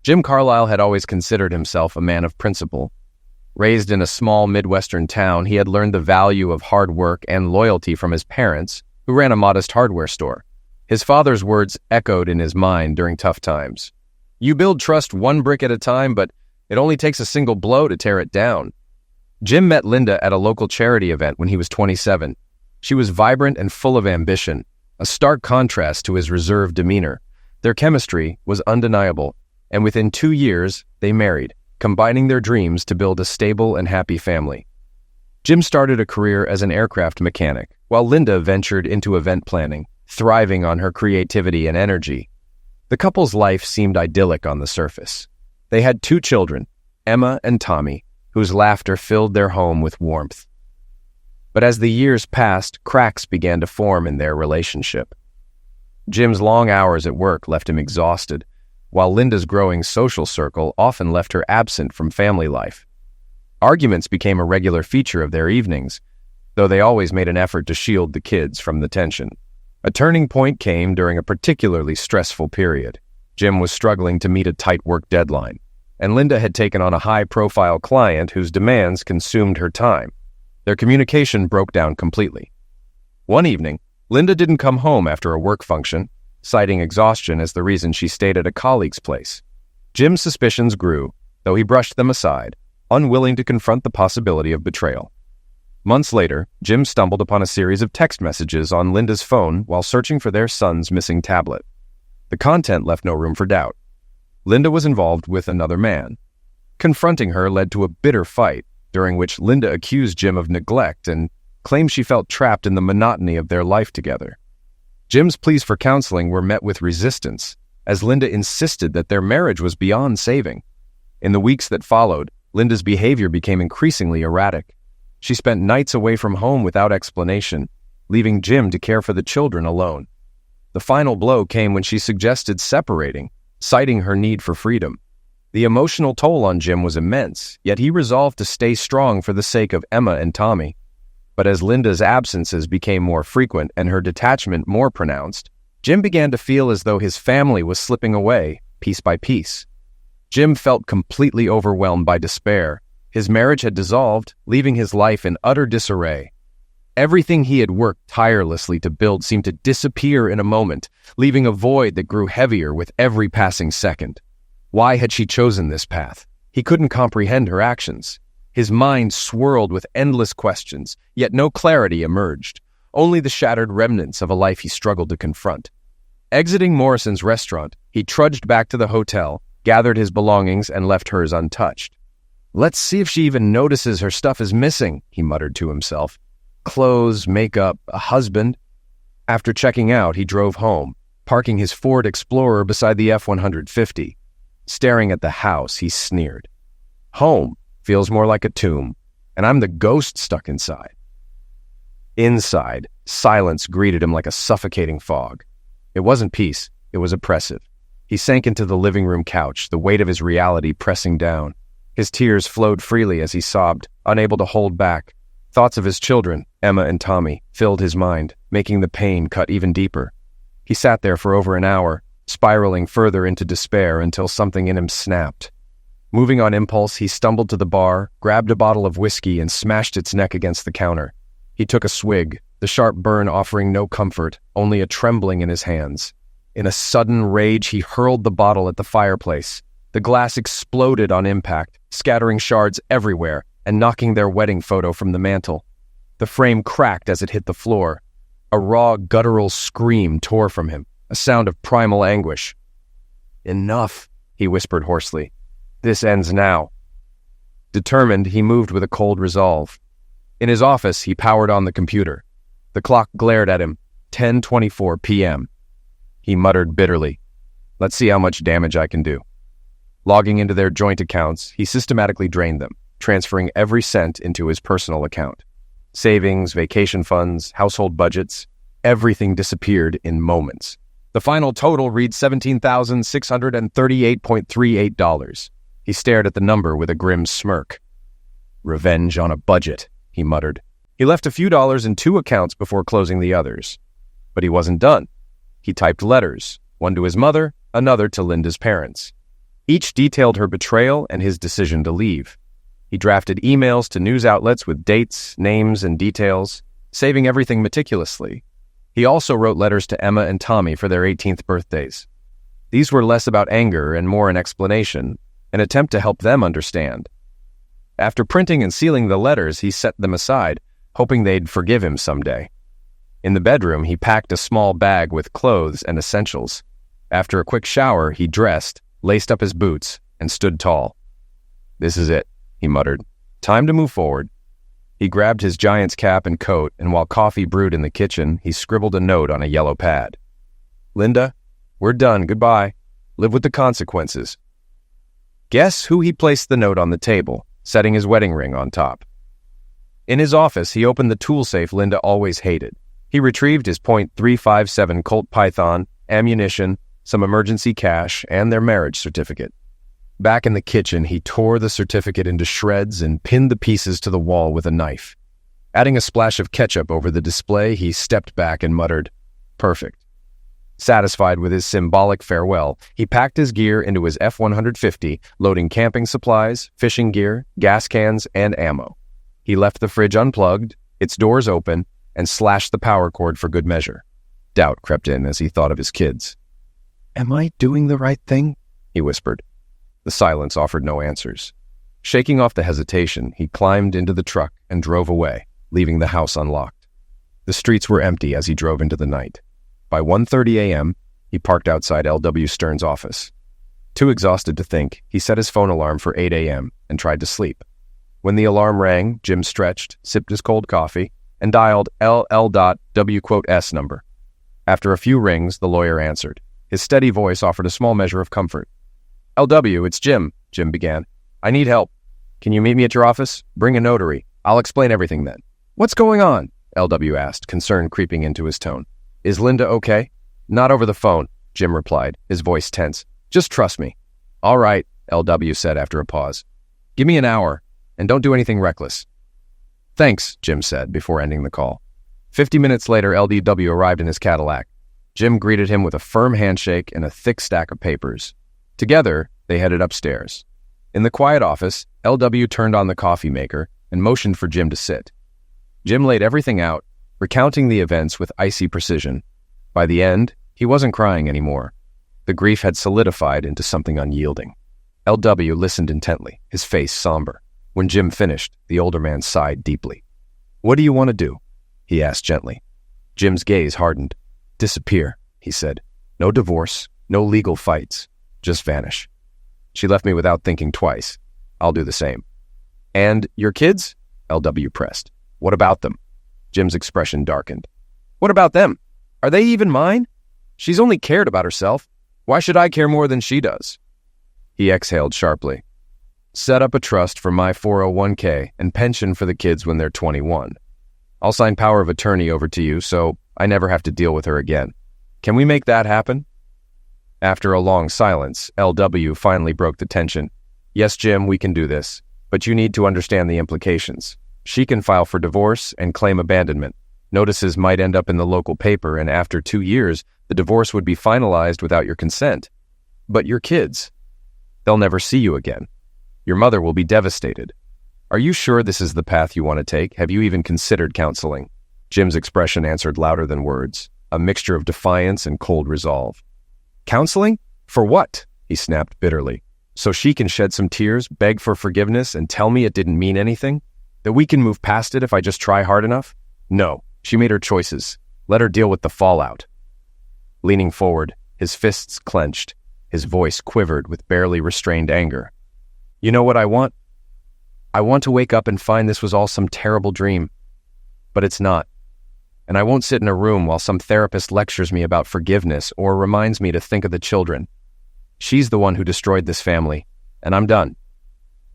Jim Carlisle had always considered himself a man of principle. Raised in a small Midwestern town, he had learned the value of hard work and loyalty from his parents, who ran a modest hardware store. His father's words echoed in his mind during tough times. "You build trust one brick at a time, but it only takes a single blow to tear it down." Jim met Linda at a local charity event when he was 27. She was vibrant and full of ambition, a stark contrast to his reserved demeanor. Their chemistry was undeniable, and within 2 years, they married, combining their dreams to build a stable and happy family. Jim started a career as an aircraft mechanic, while Linda ventured into event planning, thriving on her creativity and energy. The couple's life seemed idyllic on the surface. They had 2 children, Emma and Tommy, whose laughter filled their home with warmth. But as the years passed, cracks began to form in their relationship. Jim's long hours at work left him exhausted, while Linda's growing social circle often left her absent from family life. Arguments became a regular feature of their evenings, though they always made an effort to shield the kids from the tension. A turning point came during a particularly stressful period. Jim was struggling to meet a tight work deadline, and Linda had taken on a high-profile client whose demands consumed her time. Their communication broke down completely. One evening, Linda didn't come home after a work function, citing exhaustion as the reason she stayed at a colleague's place. Jim's suspicions grew, though he brushed them aside, unwilling to confront the possibility of betrayal. Months later, Jim stumbled upon a series of text messages on Linda's phone while searching for their son's missing tablet. The content left no room for doubt. Linda was involved with another man. Confronting her led to a bitter fight, during which Linda accused Jim of neglect and claimed she felt trapped in the monotony of their life together. Jim's pleas for counseling were met with resistance, as Linda insisted that their marriage was beyond saving. In the weeks that followed, Linda's behavior became increasingly erratic. She spent nights away from home without explanation, leaving Jim to care for the children alone. The final blow came when she suggested separating, citing her need for freedom. The emotional toll on Jim was immense, yet he resolved to stay strong for the sake of Emma and Tommy. But as Linda's absences became more frequent and her detachment more pronounced, Jim began to feel as though his family was slipping away, piece by piece. Jim felt completely overwhelmed by despair. His marriage had dissolved, leaving his life in utter disarray. Everything he had worked tirelessly to build seemed to disappear in a moment, leaving a void that grew heavier with every passing second. Why had she chosen this path? He couldn't comprehend her actions. His mind swirled with endless questions, yet no clarity emerged, only the shattered remnants of a life he struggled to confront. Exiting Morrison's restaurant, he trudged back to the hotel, gathered his belongings, and left hers untouched. "Let's see if she even notices her stuff is missing," he muttered to himself. Clothes, makeup, a husband. After checking out, he drove home, parking his Ford Explorer beside the F-150. Staring at the house, he sneered. "Home feels more like a tomb, and I'm the ghost stuck inside." Inside, silence greeted him like a suffocating fog. It wasn't peace, it was oppressive. He sank into the living room couch, the weight of his reality pressing down. His tears flowed freely as he sobbed, unable to hold back. Thoughts of his children, Emma and Tommy, filled his mind, making the pain cut even deeper. He sat there for over an hour, spiraling further into despair until something in him snapped. Moving on impulse, he stumbled to the bar, grabbed a bottle of whiskey, and smashed its neck against the counter. He took a swig, the sharp burn offering no comfort, only a trembling in his hands. In a sudden rage, he hurled the bottle at the fireplace. The glass exploded on impact, scattering shards everywhere and knocking their wedding photo from the mantel. The frame cracked as it hit the floor. A raw, guttural scream tore from him, a sound of primal anguish. "Enough," he whispered hoarsely. "This ends now." Determined, he moved with a cold resolve. In his office, he powered on the computer. The clock glared at him, 10:24 p.m. He muttered bitterly, "Let's see how much damage I can do." Logging into their joint accounts, he systematically drained them, transferring every cent into his personal account. Savings, vacation funds, household budgets, everything disappeared in moments. The final total read $17,638.38. He stared at the number with a grim smirk. "Revenge on a budget," he muttered. He left a few dollars in 2 accounts before closing the others. But he wasn't done. He typed letters, one to his mother, another to Linda's parents. Each detailed her betrayal and his decision to leave. He drafted emails to news outlets with dates, names, and details, saving everything meticulously. He also wrote letters to Emma and Tommy for their 18th birthdays. These were less about anger and more an explanation, an attempt to help them understand. After printing and sealing the letters, he set them aside, hoping they'd forgive him someday. In the bedroom, he packed a small bag with clothes and essentials. After a quick shower, he dressed, laced up his boots, and stood tall. "This is it," he muttered. "Time to move forward." He grabbed his Giants cap and coat, and while coffee brewed in the kitchen, he scribbled a note on a yellow pad. "Linda, we're done. Goodbye. Live with the consequences." Guess who he placed the note on the table, setting his wedding ring on top. In his office, he opened the tool safe Linda always hated. He retrieved his .357 Colt Python, ammunition, some emergency cash, and their marriage certificate. Back in the kitchen, he tore the certificate into shreds and pinned the pieces to the wall with a knife. Adding a splash of ketchup over the display, he stepped back and muttered, "Perfect." Satisfied with his symbolic farewell, he packed his gear into his F-150, loading camping supplies, fishing gear, gas cans, and ammo. He left the fridge unplugged, its doors open, and slashed the power cord for good measure. Doubt crept in as he thought of his kids. "Am I doing the right thing?" he whispered. The silence offered no answers. Shaking off the hesitation, he climbed into the truck and drove away, leaving the house unlocked. The streets were empty as he drove into the night. By 1:30 a.m., he parked outside L.W. Stern's office. Too exhausted to think, he set his phone alarm for 8 a.m. and tried to sleep. When the alarm rang, Jim stretched, sipped his cold coffee, and dialed LL.W.S number. After a few rings, the lawyer answered. His steady voice offered a small measure of comfort. "LW, it's Jim," Jim began. "I need help. Can you meet me at your office? Bring a notary. I'll explain everything then." "What's going on?" LW asked, concern creeping into his tone. "Is Linda okay?" "Not over the phone," Jim replied, his voice tense. "Just trust me." "All right," LW said after a pause. "Give me an hour, and don't do anything reckless." "Thanks," Jim said before ending the call. 50 minutes later, LDW arrived in his Cadillac. Jim greeted him with a firm handshake and a thick stack of papers. Together, they headed upstairs. In the quiet office, LW turned on the coffee maker and motioned for Jim to sit. Jim laid everything out, recounting the events with icy precision. By the end, he wasn't crying anymore. The grief had solidified into something unyielding. LW listened intently, his face somber. When Jim finished, the older man sighed deeply. "What do you want to do?" he asked gently. Jim's gaze hardened. "Disappear," he said. "No divorce, no legal fights. Just vanish. She left me without thinking twice. I'll do the same." "And your kids?" LW pressed. "What about them?" Jim's expression darkened. "What about them? Are they even mine? She's only cared about herself. Why should I care more than she does?" He exhaled sharply. "Set up a trust for my 401k and pension for the kids when they're 21. I'll sign power of attorney over to you so I never have to deal with her again. Can we make that happen?" After a long silence, LW finally broke the tension. "Yes, Jim, we can do this, but you need to understand the implications. She can file for divorce and claim abandonment. Notices might end up in the local paper, and after 2 years, the divorce would be finalized without your consent. But your kids, they'll never see you again. Your mother will be devastated. Are you sure this is the path you want to take? Have you even considered counseling?" Jim's expression answered louder than words, a mixture of defiance and cold resolve. "Counseling? For what?" he snapped bitterly. "So she can shed some tears, beg for forgiveness, and tell me it didn't mean anything? That we can move past it if I just try hard enough? No, she made her choices. Let her deal with the fallout." Leaning forward, his fists clenched, his voice quivered with barely restrained anger. "You know what I want? I want to wake up and find this was all some terrible dream. But it's not. And I won't sit in a room while some therapist lectures me about forgiveness or reminds me to think of the children. She's the one who destroyed this family, and I'm done."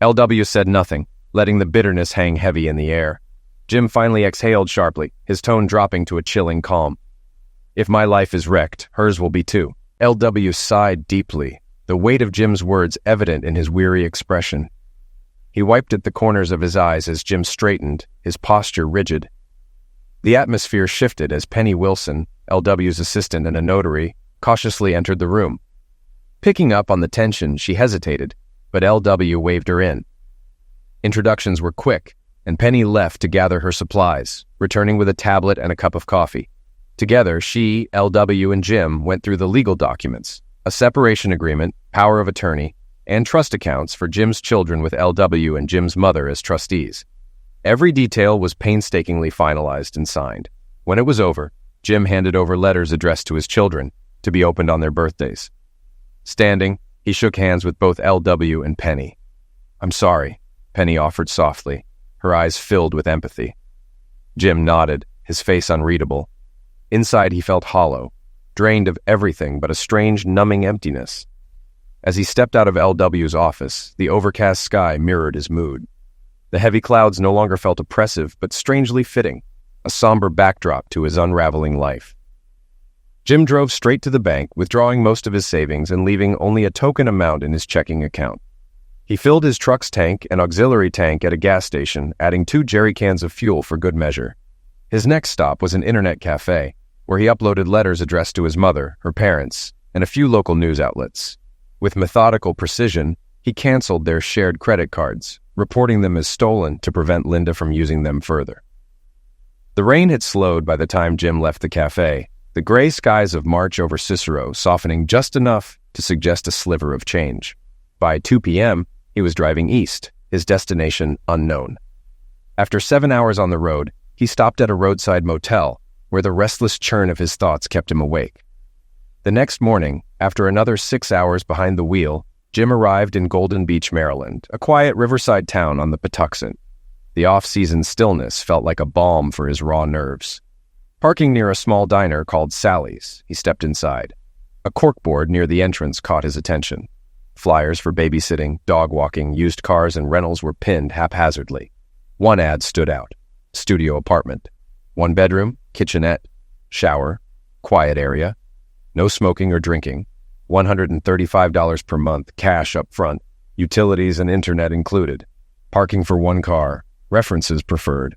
LW said nothing, letting the bitterness hang heavy in the air. Jim finally exhaled sharply, his tone dropping to a chilling calm. "If my life is wrecked, hers will be too." LW sighed deeply, the weight of Jim's words evident in his weary expression. He wiped at the corners of his eyes as Jim straightened, his posture rigid. The atmosphere shifted as Penny Wilson, LW's assistant and a notary, cautiously entered the room. Picking up on the tension, she hesitated, but LW waved her in. Introductions were quick, and Penny left to gather her supplies, returning with a tablet and a cup of coffee. Together, she, LW, and Jim went through the legal documents, a separation agreement, power of attorney, and trust accounts for Jim's children with LW and Jim's mother as trustees. Every detail was painstakingly finalized and signed. When it was over, Jim handed over letters addressed to his children, to be opened on their birthdays. Standing, he shook hands with both LW and Penny. "I'm sorry," Penny offered softly, her eyes filled with empathy. Jim nodded, his face unreadable. Inside he felt hollow, drained of everything but a strange, numbing emptiness. As he stepped out of LW's office, the overcast sky mirrored his mood. The heavy clouds no longer felt oppressive, but strangely fitting, a somber backdrop to his unraveling life. Jim drove straight to the bank, withdrawing most of his savings and leaving only a token amount in his checking account. He filled his truck's tank and auxiliary tank at a gas station, adding 2 jerry cans of fuel for good measure. His next stop was an internet cafe, where he uploaded letters addressed to his mother, her parents, and a few local news outlets. With methodical precision, he canceled their shared credit cards, reporting them as stolen to prevent Linda from using them further. The rain had slowed by the time Jim left the cafe, the gray skies of March over Cicero softening just enough to suggest a sliver of change. By 2 p.m., he was driving east, his destination unknown. After 7 hours on the road, he stopped at a roadside motel, where the restless churn of his thoughts kept him awake. The next morning, after another 6 hours behind the wheel, Jim arrived in Golden Beach, Maryland, a quiet riverside town on the Patuxent. The off-season stillness felt like a balm for his raw nerves. Parking near a small diner called Sally's, he stepped inside. A corkboard near the entrance caught his attention. Flyers for babysitting, dog walking, used cars, and rentals were pinned haphazardly. One ad stood out: studio apartment. 1 bedroom, kitchenette, shower, quiet area, no smoking or drinking, $135 per month, cash up front, utilities and internet included, parking for 1 car, references preferred.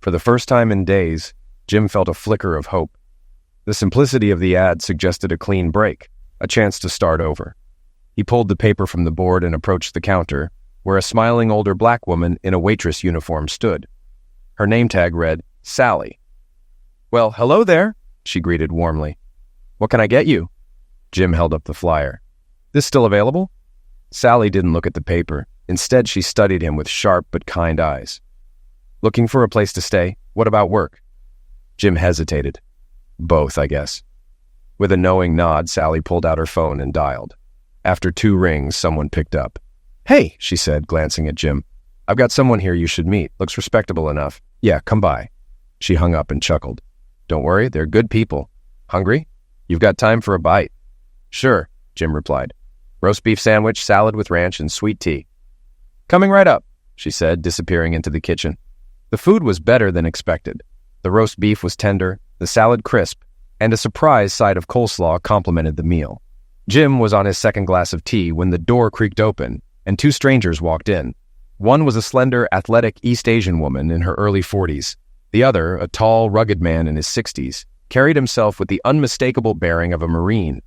For the first time in days, Jim felt a flicker of hope. The simplicity of the ad suggested a clean break, a chance to start over. He pulled the paper from the board and approached the counter, where a smiling older black woman in a waitress uniform stood. Her name tag read, Sally. "Well, hello there," she greeted warmly. "What can I get you?" Jim held up the flyer. "This still available?" Sally didn't look at the paper. Instead, she studied him with sharp but kind eyes. "Looking for a place to stay? What about work?" Jim hesitated. "Both, I guess." With a knowing nod, Sally pulled out her phone and dialed. After 2 rings, someone picked up. "Hey," she said, glancing at Jim. "I've got someone here you should meet. Looks respectable enough. Yeah, come by." She hung up and chuckled. "Don't worry, they're good people. Hungry? You've got time for a bite." "Sure," Jim replied. "Roast beef sandwich, salad with ranch, and sweet tea." "Coming right up," she said, disappearing into the kitchen. The food was better than expected. The roast beef was tender, the salad crisp, and a surprise side of coleslaw complemented the meal. Jim was on his 2nd glass of tea when the door creaked open, and 2 strangers walked in. One was a slender, athletic East Asian woman in her early 40s. The other, a tall, rugged man in his 60s, carried himself with the unmistakable bearing of a Marine.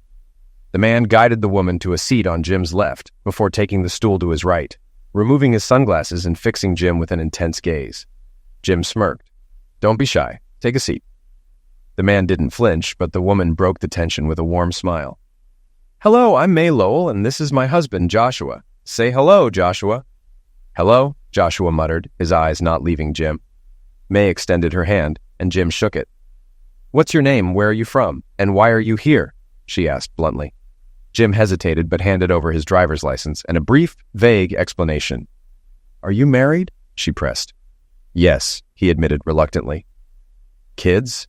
The man guided the woman to a seat on Jim's left before taking the stool to his right, removing his sunglasses and fixing Jim with an intense gaze. Jim smirked. "Don't be shy. Take a seat." The man didn't flinch, but the woman broke the tension with a warm smile. "Hello, I'm May Lowell, and this is my husband, Joshua. Say hello, Joshua." "Hello," Joshua muttered, his eyes not leaving Jim. May extended her hand, and Jim shook it. "What's your name, where are you from, and why are you here?" she asked bluntly. Jim hesitated but handed over his driver's license and a brief, vague explanation. "Are you married?" she pressed. "Yes," he admitted reluctantly. "Kids?"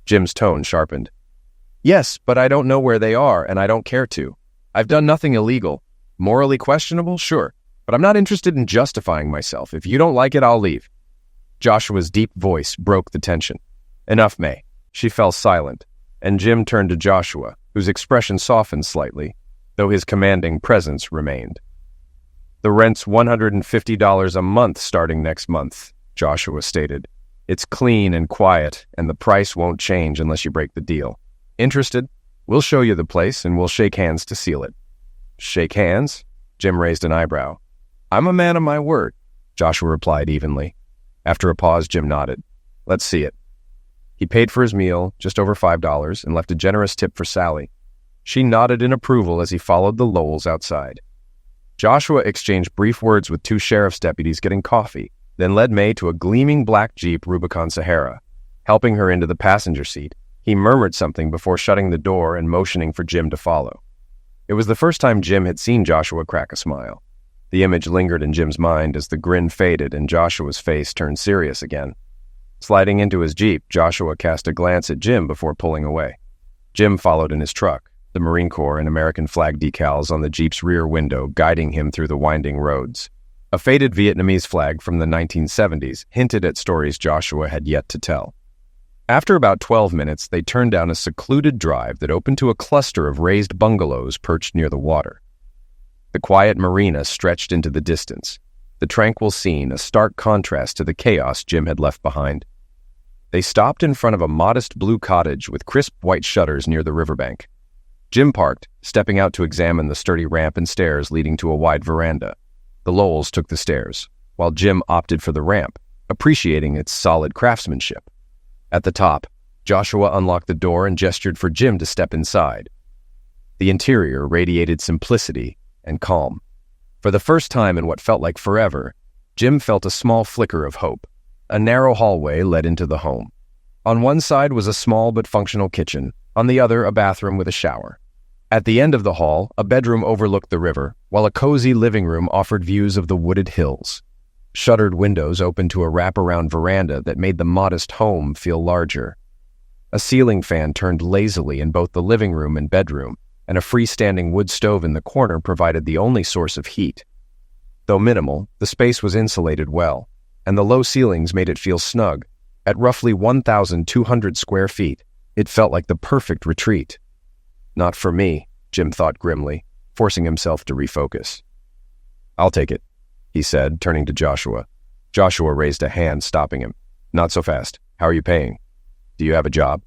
Jim's tone sharpened. "Yes, but I don't know where they are, and I don't care to. I've done nothing illegal. Morally questionable? Sure. But I'm not interested in justifying myself. If you don't like it, I'll leave." Joshua's deep voice broke the tension. "Enough, May." She fell silent, and Jim turned to Joshua, whose expression softened slightly, though his commanding presence remained. "The rent's $150 a month starting next month," Joshua stated. "It's clean and quiet, and the price won't change unless you break the deal. Interested? We'll show you the place, and we'll shake hands to seal it." "Shake hands?" Jim raised an eyebrow. "I'm a man of my word," Joshua replied evenly. After a pause, Jim nodded. "Let's see it." He paid for his meal, just over $5, and left a generous tip for Sally. She nodded in approval as he followed the Lowells outside. Joshua exchanged brief words with 2 sheriff's deputies getting coffee, then led May to a gleaming black Jeep Rubicon Sahara. Helping her into the passenger seat, he murmured something before shutting the door and motioning for Jim to follow. It was the first time Jim had seen Joshua crack a smile. The image lingered in Jim's mind as the grin faded and Joshua's face turned serious again. Sliding into his Jeep, Joshua cast a glance at Jim before pulling away. Jim followed in his truck, the Marine Corps and American flag decals on the Jeep's rear window guiding him through the winding roads. A faded Vietnamese flag from the 1970s hinted at stories Joshua had yet to tell. After about 12 minutes, they turned down a secluded drive that opened to a cluster of raised bungalows perched near the water. The quiet marina stretched into the distance, the tranquil scene a stark contrast to the chaos Jim had left behind. They stopped in front of a modest blue cottage with crisp white shutters near the riverbank. Jim parked, stepping out to examine the sturdy ramp and stairs leading to a wide veranda. The Lowells took the stairs, while Jim opted for the ramp, appreciating its solid craftsmanship. At the top, Joshua unlocked the door and gestured for Jim to step inside. The interior radiated simplicity and calm. For the first time in what felt like forever, Jim felt a small flicker of hope. A narrow hallway led into the home. On one side was a small but functional kitchen, on the other a bathroom with a shower. At the end of the hall, a bedroom overlooked the river, while a cozy living room offered views of the wooded hills. Shuttered windows opened to a wraparound veranda that made the modest home feel larger. A ceiling fan turned lazily in both the living room and bedroom, and a freestanding wood stove in the corner provided the only source of heat. Though minimal, the space was insulated well, and the low ceilings made it feel snug. At roughly 1,200 square feet, it felt like the perfect retreat. "Not for me," Jim thought grimly, forcing himself to refocus. "I'll take it," he said, turning to Joshua. Joshua raised a hand, stopping him. "Not so fast. How are you paying? Do you have a job?"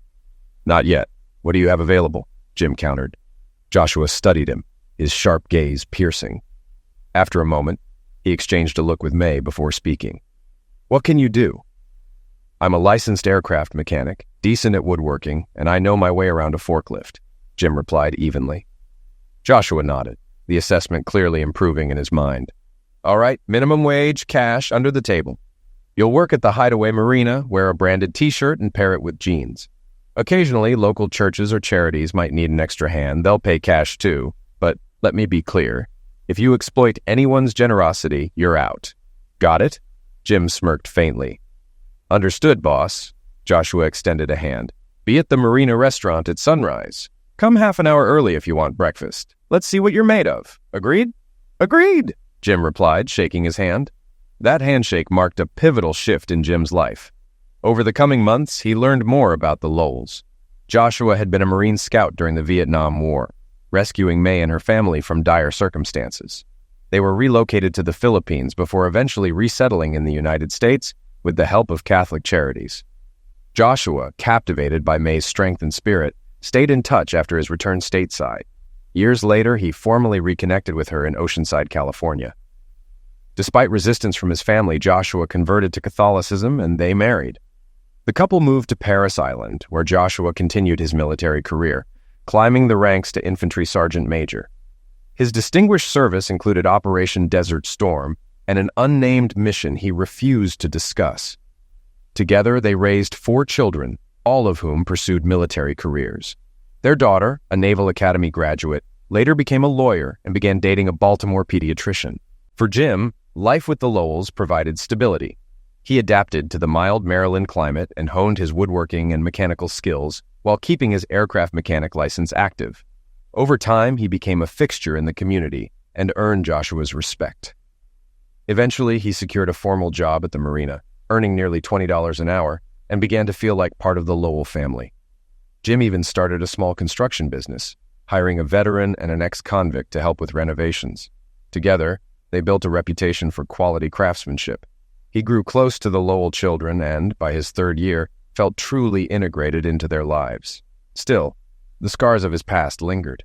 "Not yet. What do you have available?" Jim countered. Joshua studied him, his sharp gaze piercing. After a moment, he exchanged a look with May before speaking. "What can you do?" "I'm a licensed aircraft mechanic, decent at woodworking, and I know my way around a forklift," Jim replied evenly. Joshua nodded, the assessment clearly improving in his mind. "All right, minimum wage, cash, under the table. You'll work at the Hideaway Marina, wear a branded t-shirt, and pair it with jeans. Occasionally, local churches or charities might need an extra hand. They'll pay cash too, but let me be clear. If you exploit anyone's generosity, you're out. Got it?" Jim smirked faintly. "Understood, boss." Joshua extended a hand. "Be at the Marina restaurant at sunrise. Come half an hour early if you want breakfast. Let's see what you're made of. Agreed?" "Agreed," Jim replied, shaking his hand. That handshake marked a pivotal shift in Jim's life. Over the coming months, he learned more about the Lowells. Joshua had been a Marine scout during the Vietnam War, rescuing May and her family from dire circumstances. They were relocated to the Philippines before eventually resettling in the United States with the help of Catholic charities. Joshua, captivated by May's strength and spirit, stayed in touch after his return stateside. Years later, he formally reconnected with her in Oceanside, California. Despite resistance from his family, Joshua converted to Catholicism and they married. The couple moved to Paris Island, where Joshua continued his military career, climbing the ranks to infantry sergeant major. His distinguished service included Operation Desert Storm and an unnamed mission he refused to discuss. Together, they raised 4 children, all of whom pursued military careers. Their daughter, a Naval Academy graduate, later became a lawyer and began dating a Baltimore pediatrician. For Jim, life with the Lowells provided stability. He adapted to the mild Maryland climate and honed his woodworking and mechanical skills while keeping his aircraft mechanic license active. Over time, he became a fixture in the community and earned Joshua's respect. Eventually, he secured a formal job at the marina, earning nearly $20 an hour, and began to feel like part of the Lowell family. Jim even started a small construction business, hiring a veteran and an ex-convict to help with renovations. Together, they built a reputation for quality craftsmanship. He grew close to the Lowell children and, by his 3rd year, felt truly integrated into their lives. Still, The scars of his past lingered.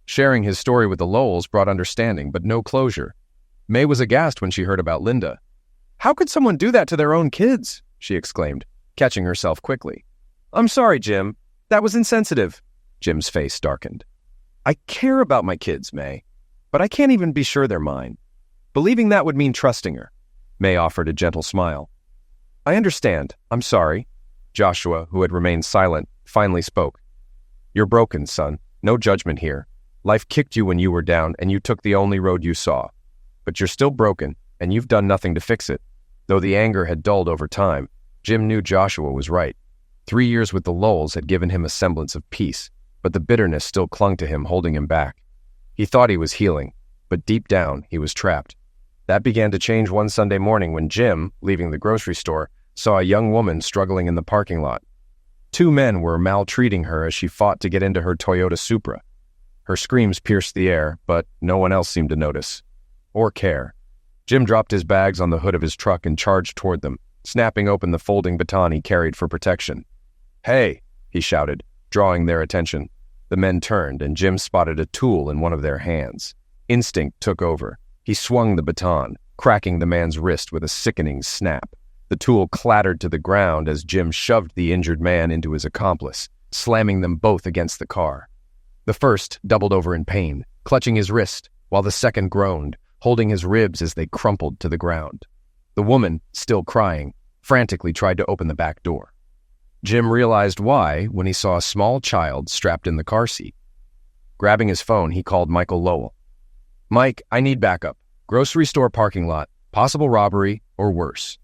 Sharing his story with the Lowells brought understanding, but no closure. May was aghast when she heard about Linda. "How could someone do that to their own kids?" she exclaimed, catching herself quickly. "I'm sorry, Jim. That was insensitive." Jim's face darkened. "I care about my kids, May, but I can't even be sure they're mine. Believing that would mean trusting her." May offered a gentle smile. "I understand. I'm sorry." Joshua, who had remained silent, finally spoke. "You're broken, son. No judgment here. Life kicked you when you were down, and you took the only road you saw. But you're still broken, and you've done nothing to fix it." Though the anger had dulled over time, Jim knew Joshua was right. 3 years with the Lowells had given him a semblance of peace, but the bitterness still clung to him, holding him back. He thought he was healing, but deep down, he was trapped. That began to change one Sunday morning when Jim, leaving the grocery store, saw a young woman struggling in the parking lot. 2 men were maltreating her as she fought to get into her Toyota Supra. Her screams pierced the air, but no one else seemed to notice or care. Jim dropped his bags on the hood of his truck and charged toward them, snapping open the folding baton he carried for protection. "Hey!" he shouted, drawing their attention. The men turned, and Jim spotted a tool in one of their hands. Instinct took over. He swung the baton, cracking the man's wrist with a sickening snap. The tool clattered to the ground as Jim shoved the injured man into his accomplice, slamming them both against the car. The first doubled over in pain, clutching his wrist, while the second groaned, holding his ribs as they crumpled to the ground. The woman, still crying, frantically tried to open the back door. Jim realized why when he saw a small child strapped in the car seat. Grabbing his phone, he called Michael Lowell. "Mike, I need backup. Grocery store parking lot, possible robbery, or worse."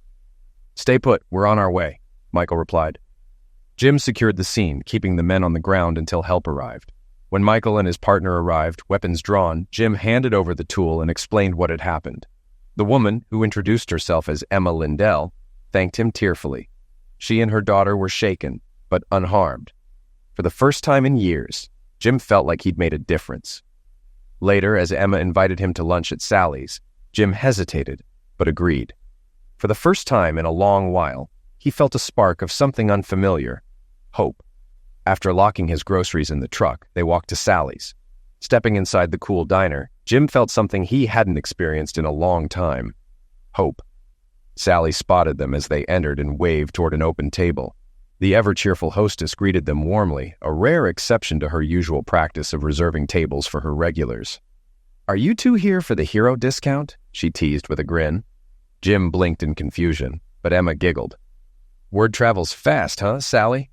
"Stay put, we're on our way," Michael replied. Jim secured the scene, keeping the men on the ground until help arrived. When Michael and his partner arrived, weapons drawn, Jim handed over the tool and explained what had happened. The woman, who introduced herself as Emma Lindell, thanked him tearfully. She and her daughter were shaken, but unharmed. For the first time in years, Jim felt like he'd made a difference. Later, as Emma invited him to lunch at Sally's, Jim hesitated, but agreed. For the first time in a long while, he felt a spark of something unfamiliar: hope. After locking his groceries in the truck, they walked to Sally's. Stepping inside the cool diner, Jim felt something he hadn't experienced in a long time: hope. Sally spotted them as they entered and waved toward an open table. The ever-cheerful hostess greeted them warmly, a rare exception to her usual practice of reserving tables for her regulars. "Are you two here for the hero discount?" she teased with a grin. Jim blinked in confusion, but Emma giggled. "Word travels fast, huh, Sally?"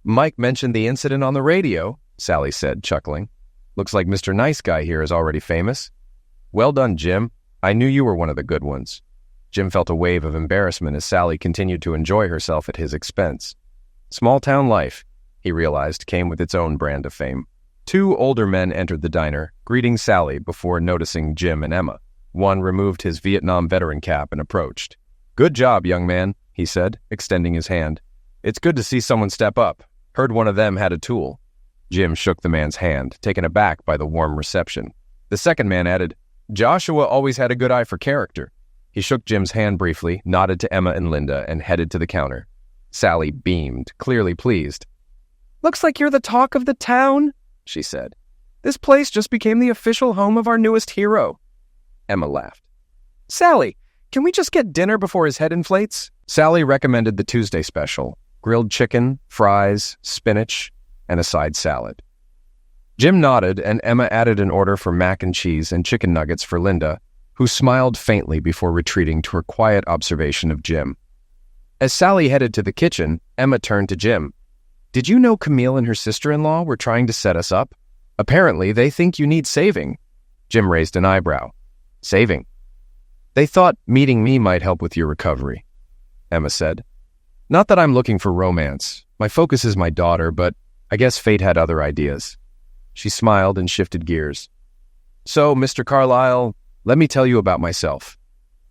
"Mike mentioned the incident on the radio," Sally said, chuckling. "Looks like Mr. Nice Guy here is already famous." "Well done, Jim. I knew you were one of the good ones." Jim felt a wave of embarrassment as Sally continued to enjoy herself at his expense. Small-town life, he realized, came with its own brand of fame. 2 older men entered the diner, greeting Sally before noticing Jim and Emma. One removed his Vietnam veteran cap and approached. "Good job, young man," he said, extending his hand. "It's good to see someone step up. Heard one of them had a tool." Jim shook the man's hand, taken aback by the warm reception. The second man added, "Joshua always had a good eye for character." He shook Jim's hand briefly, nodded to Emma and Linda, and headed to the counter. Sally beamed, clearly pleased. "Looks like you're the talk of the town," she said. "This place just became the official home of our newest hero." Emma laughed. "Sally, can we just get dinner before his head inflates?" Sally recommended the Tuesday special: grilled chicken, fries, spinach, and a side salad. Jim nodded, and Emma added an order for mac and cheese and chicken nuggets for Linda, who smiled faintly before retreating to her quiet observation of Jim. As Sally headed to the kitchen, Emma turned to Jim. "Did you know Camille and her sister-in-law were trying to set us up? Apparently, they think you need saving." Jim raised an eyebrow. "Saving?" "They thought meeting me might help with your recovery," Emma said. "Not that I'm looking for romance. My focus is my daughter, but I guess fate had other ideas." She smiled and shifted gears. "So, Mr. Carlyle, let me tell you about myself.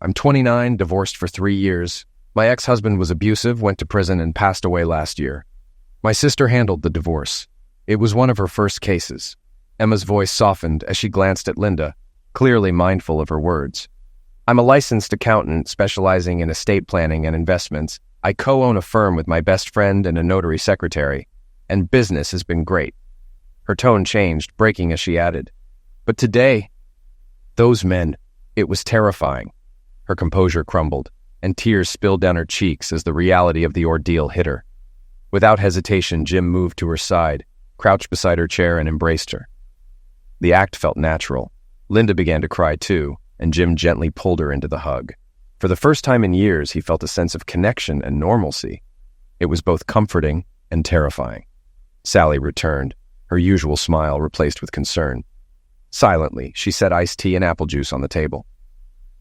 I'm 29, divorced for 3 years. My ex-husband was abusive, went to prison, and passed away last year. My sister handled the divorce. It was one of her first cases." Emma's voice softened as she glanced at Linda, clearly mindful of her words. "I'm a licensed accountant specializing in estate planning and investments. I co-own a firm with my best friend and a notary secretary, and business has been great. Her tone changed, breaking as she added, "But today, those men, it was terrifying." Her composure crumbled, and tears spilled down her cheeks as the reality of the ordeal hit her. Without hesitation, Jim moved to her side, crouched beside her chair, and embraced her. The act felt natural. Linda began to cry too, and Jim gently pulled her into the hug. For the first time in years, he felt a sense of connection and normalcy. It was both comforting and terrifying. Sally returned, her usual smile replaced with concern. Silently, she set iced tea and apple juice on the table.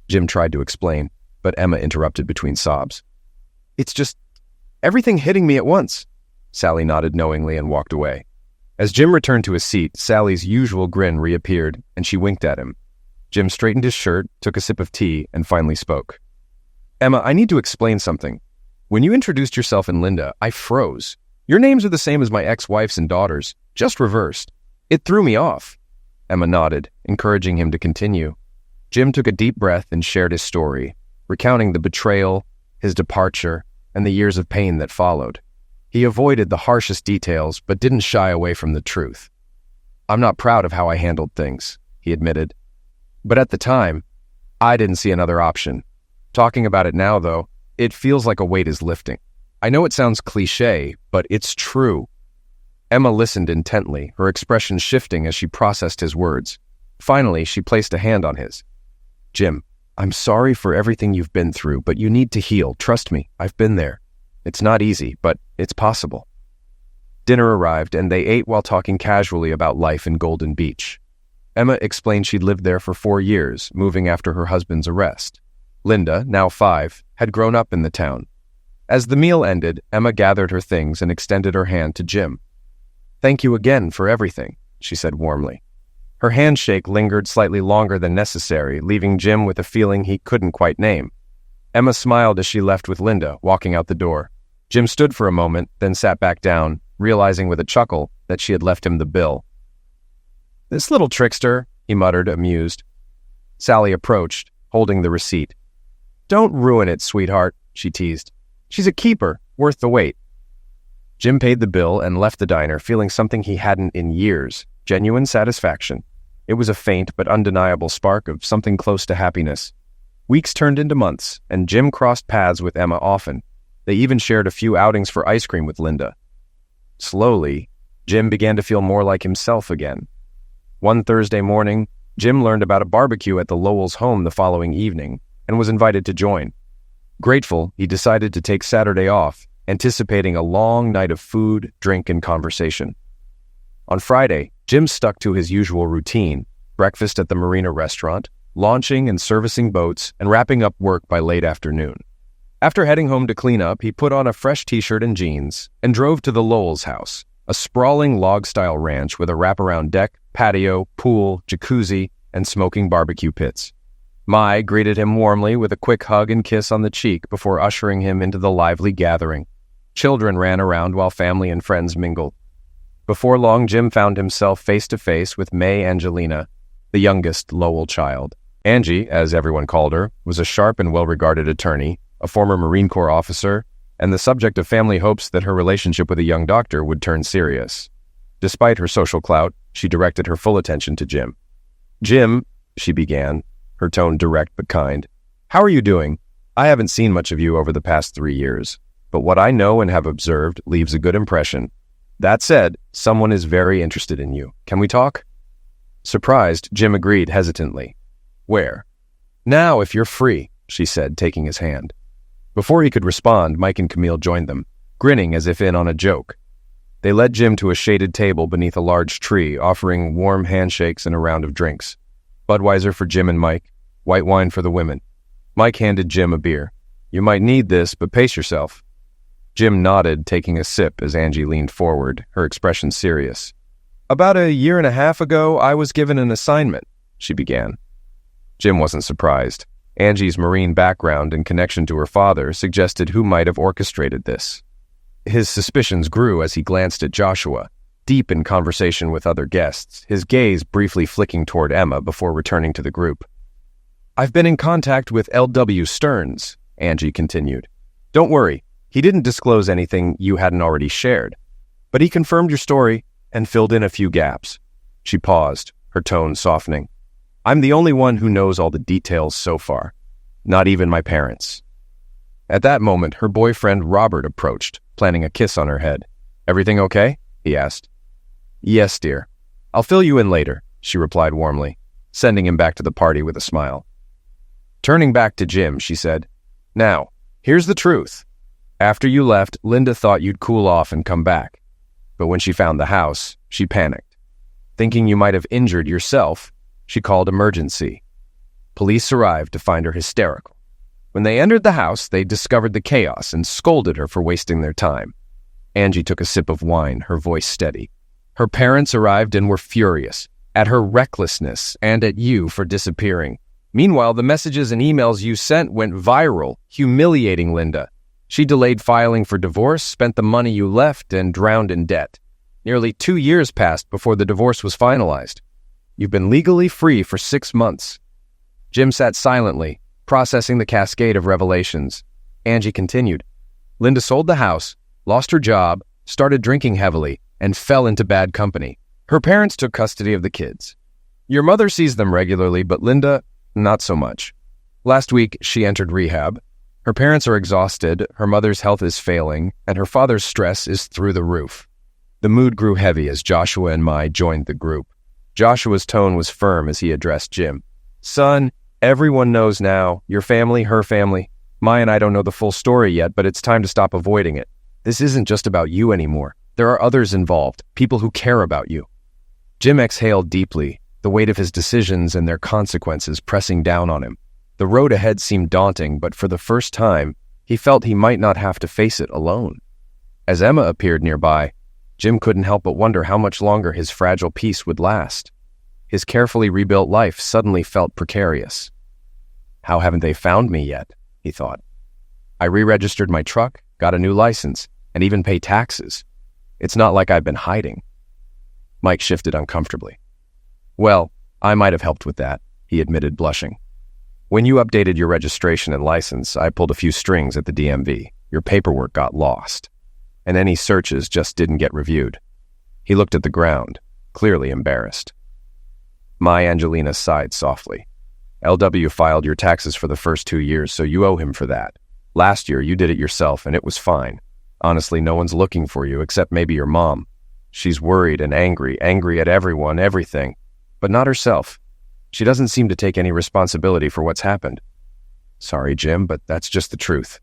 Jim tried to explain, but Emma interrupted between sobs. "It's just everything hitting me at once." Sally nodded knowingly and walked away. As Jim returned to his seat, Sally's usual grin reappeared, and she winked at him. Jim straightened his shirt, took a sip of tea, and finally spoke. "Emma, I need to explain something. When you introduced yourself and Linda, I froze. Your names are the same as my ex-wife's and daughter's, just reversed. It threw me off." Emma nodded, encouraging him to continue. Jim took a deep breath and shared his story, recounting the betrayal, his departure, and the years of pain that followed. He avoided the harshest details, but didn't shy away from the truth. "I'm not proud of how I handled things," he admitted. "But at the time, I didn't see another option. Talking about it now, though, it feels like a weight is lifting. I know it sounds cliché, but it's true." Emma listened intently, her expression shifting as she processed his words. Finally, she placed a hand on his. "Jim, I'm sorry for everything you've been through, but you need to heal. Trust me, I've been there. It's not easy, but it's possible." Dinner arrived, and they ate while talking casually about life in Golden Beach. Emma explained she'd lived there for 4 years, moving after her husband's arrest. Linda, now 5, had grown up in the town. As the meal ended, Emma gathered her things and extended her hand to Jim. "Thank you again for everything," she said warmly. Her handshake lingered slightly longer than necessary, leaving Jim with a feeling he couldn't quite name. Emma smiled as she left with Linda, walking out the door. Jim stood for a moment, then sat back down, realizing with a chuckle that she had left him the bill. "This little trickster," he muttered, amused. Sally approached, holding the receipt. "Don't ruin it, sweetheart," she teased. "She's a keeper, worth the wait." Jim paid the bill and left the diner, feeling something he hadn't in years, genuine satisfaction. It was a faint but undeniable spark of something close to happiness. Weeks turned into months, and Jim crossed paths with Emma often. They even shared a few outings for ice cream with Linda. Slowly, Jim began to feel more like himself again. One Thursday morning, Jim learned about a barbecue at the Lowells' home the following evening and was invited to join. Grateful, he decided to take Saturday off, anticipating a long night of food, drink, and conversation. On Friday, Jim stuck to his usual routine: breakfast at the Marina restaurant, launching and servicing boats, and wrapping up work by late afternoon. After heading home to clean up, he put on a fresh t-shirt and jeans and drove to the Lowells' house, a sprawling log-style ranch with a wraparound deck, patio, pool, jacuzzi, and smoking barbecue pits. Mai greeted him warmly with a quick hug and kiss on the cheek before ushering him into the lively gathering. Children ran around while family and friends mingled. Before long, Jim found himself face-to-face with May Angelina, the youngest Lowell child. Angie, as everyone called her, was a sharp and well-regarded attorney, a former Marine Corps officer, and the subject of family hopes that her relationship with a young doctor would turn serious. Despite her social clout, she directed her full attention to Jim. "Jim," she began, her tone direct but kind, "how are you doing? I haven't seen much of you over the past 3 years, but what I know and have observed leaves a good impression. That said, someone is very interested in you. Can we talk?" Surprised, Jim agreed hesitantly. "Where?" "Now, if you're free," she said, taking his hand. Before he could respond, Mike and Camille joined them, grinning as if in on a joke. They led Jim to a shaded table beneath a large tree, offering warm handshakes and a round of drinks. Budweiser for Jim and Mike, white wine for the women. Mike handed Jim a beer. "You might need this, but pace yourself." Jim nodded, taking a sip as Angie leaned forward, her expression serious. "About a year and a half ago, I was given an assignment," she began. Jim wasn't surprised. Angie's Marine background and connection to her father suggested who might have orchestrated this. His suspicions grew as he glanced at Joshua, deep in conversation with other guests, his gaze briefly flicking toward Emma before returning to the group. "I've been in contact with L.W. Stearns," Angie continued. "Don't worry, he didn't disclose anything you hadn't already shared. But he confirmed your story, and filled in a few gaps. She paused, her tone softening. I'm the only one who knows all the details so far. Not even my parents. At that moment, her boyfriend Robert approached, planting a kiss on her head. Everything okay? He asked. Yes, dear. I'll fill you in later, she replied warmly, sending him back to the party with a smile. Turning back to Jim, she said, Now, here's the truth. After you left, Linda thought you'd cool off and come back. But when she found the house, she panicked. Thinking you might have injured yourself, she called emergency. Police arrived to find her hysterical. When they entered the house, they discovered the chaos and scolded her for wasting their time. Angie took a sip of wine, her voice steady. Her parents arrived and were furious, at her recklessness and at you for disappearing. Meanwhile, the messages and emails you sent went viral, humiliating Linda. She delayed filing for divorce, spent the money you left, and drowned in debt. Nearly 2 years passed before the divorce was finalized. You've been legally free for 6 months. Jim sat silently, processing the cascade of revelations. Angie continued. Linda sold the house, lost her job, started drinking heavily, and fell into bad company. Her parents took custody of the kids. Your mother sees them regularly, but Linda, not so much. Last week, she entered rehab. Her parents are exhausted, her mother's health is failing, and her father's stress is through the roof. The mood grew heavy as Joshua and Mai joined the group. Joshua's tone was firm as he addressed Jim. Son, everyone knows now, your family, her family. Mai and I don't know the full story yet, but it's time to stop avoiding it. This isn't just about you anymore. There are others involved, people who care about you. Jim exhaled deeply, the weight of his decisions and their consequences pressing down on him. The road ahead seemed daunting, but for the first time, he felt he might not have to face it alone. As Emma appeared nearby, Jim couldn't help but wonder how much longer his fragile peace would last. His carefully rebuilt life suddenly felt precarious. How haven't they found me yet? He thought. I re-registered my truck, got a new license, and even pay taxes. It's not like I've been hiding. Mike shifted uncomfortably. Well, I might have helped with that, he admitted, blushing. When you updated your registration and license, I pulled a few strings at the DMV. Your paperwork got lost, and any searches just didn't get reviewed. He looked at the ground, clearly embarrassed. My Angelina sighed softly. LW filed your taxes for the first 2 years, so you owe him for that. Last year, you did it yourself, and it was fine. Honestly, no one's looking for you, except maybe your mom. She's worried and angry at everyone, everything, but not herself. She doesn't seem to take any responsibility for what's happened. Sorry, Jim, but that's just the truth.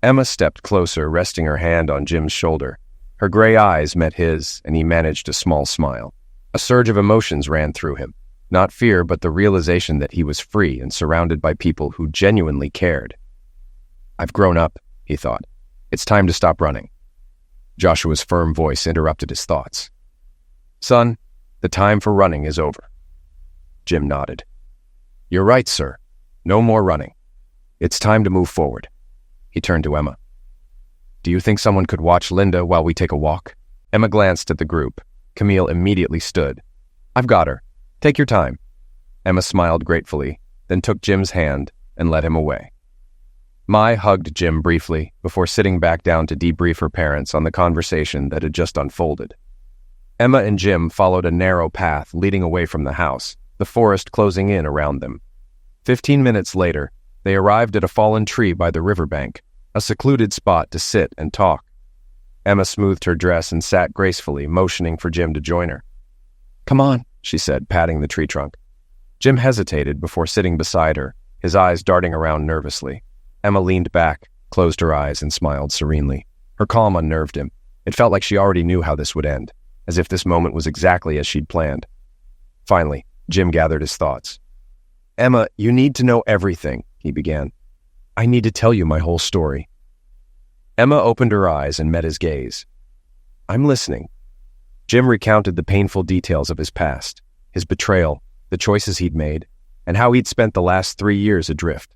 Emma stepped closer, resting her hand on Jim's shoulder. Her gray eyes met his, and he managed a small smile. A surge of emotions ran through him. Not fear, but the realization that he was free and surrounded by people who genuinely cared. I've grown up, he thought. It's time to stop running. Joshua's firm voice interrupted his thoughts. Son, the time for running is over. Jim nodded. You're right, sir. No more running. It's time to move forward. He turned to Emma. Do you think someone could watch Linda while we take a walk? Emma glanced at the group. Camille immediately stood. I've got her. Take your time. Emma smiled gratefully, then took Jim's hand and led him away. Mai hugged Jim briefly before sitting back down to debrief her parents on the conversation that had just unfolded. Emma and Jim followed a narrow path leading away from the house, the forest closing in around them. 15 minutes later, they arrived at a fallen tree by the riverbank, a secluded spot to sit and talk. Emma smoothed her dress and sat gracefully, motioning for Jim to join her. Come on, she said, patting the tree trunk. Jim hesitated before sitting beside her, his eyes darting around nervously. Emma leaned back, closed her eyes, and smiled serenely. Her calm unnerved him. It felt like she already knew how this would end, as if this moment was exactly as she'd planned. Finally, Jim gathered his thoughts. Emma, you need to know everything, he began. I need to tell you my whole story. Emma opened her eyes and met his gaze. I'm listening. Jim recounted the painful details of his past, his betrayal, the choices he'd made, and how he'd spent the last 3 years adrift.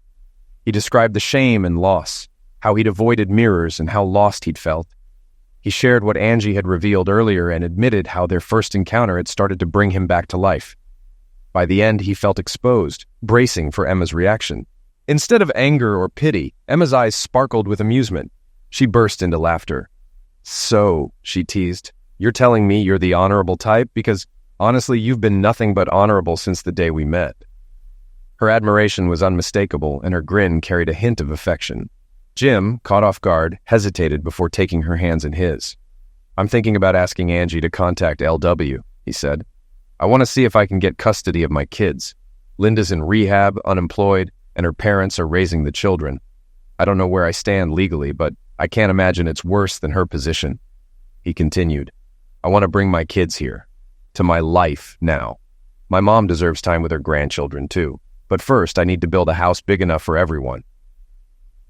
He described the shame and loss, how he'd avoided mirrors and how lost he'd felt. He shared what Angie had revealed earlier and admitted how their first encounter had started to bring him back to life. By the end, he felt exposed, bracing for Emma's reaction. Instead of anger or pity, Emma's eyes sparkled with amusement. She burst into laughter. So, she teased, You're telling me you're the honorable type? Because, honestly, you've been nothing but honorable since the day we met." Her admiration was unmistakable, and her grin carried a hint of affection. Jim, caught off guard, hesitated before taking her hands in his. "I'm thinking about asking Angie to contact LW," he said. "I want to see if I can get custody of my kids. Linda's in rehab, unemployed, and her parents are raising the children. I don't know where I stand legally, but I can't imagine it's worse than her position." He continued, "I want to bring my kids here, to my life now. My mom deserves time with her grandchildren too, but first I need to build a house big enough for everyone."